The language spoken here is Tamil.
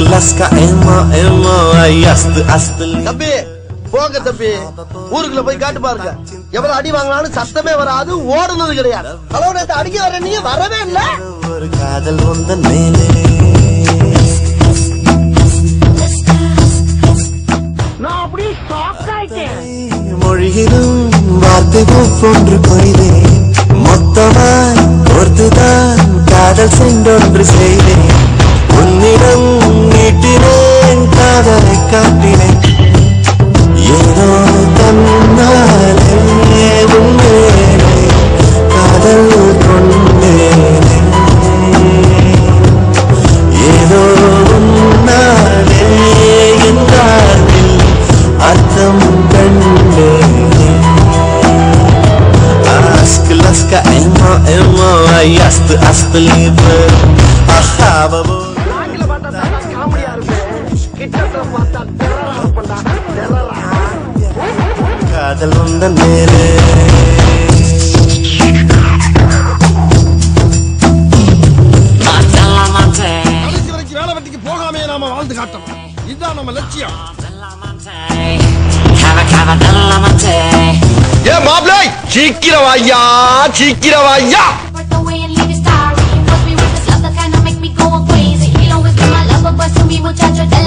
laska emo emo astu astu தம்பி போங்க தம்பி ஊருக்குள்ள போய் காட்டு பாருங்க எவ்வளவு அடி வாங்கினாலும் சத்தமே வராது ஓடுனது கிடையாது ஹலோ நேத்து அடிக்க வர நீ வரவே இல்ல ஒரு காதல் உந்தன் மேலே நான் அப்படியே ஷாக் ஆயிட்டேன் மொழியிலும் வார்த்தை ஒவ்வொன்று கொய்தேன் மொத்தமாய் ஒருத்துதான் காதல் சென்றொன்று செய்தேன் உன்னிடம் நீட்டினேன் காதலை காட்டினேன் ஏதோ தன்னாலே உன்மேலே காதல் கொண்டேனே ஏதோ உன்னாலே என் வாழ்வில் அர்த்தம் கண்டேனே laska emo emo astu astu liebe ahava நாங்கள பார்த்தா காமெடியா இருக்கு கிட்டத்த பார்த்தா டெரரா பண்ணா டெரரா காதல் உந்தன் மேலே கடைசி வரைக்கும் வேலை வெட்டிக்கு போகாமே நாம வாழ்ந்து காட்டணும் இதுதான் நம்ம லட்சியம் ஏ மாப்ளை சீக்கிரம் வாயா சீக்கிரம் வாயா Muchacho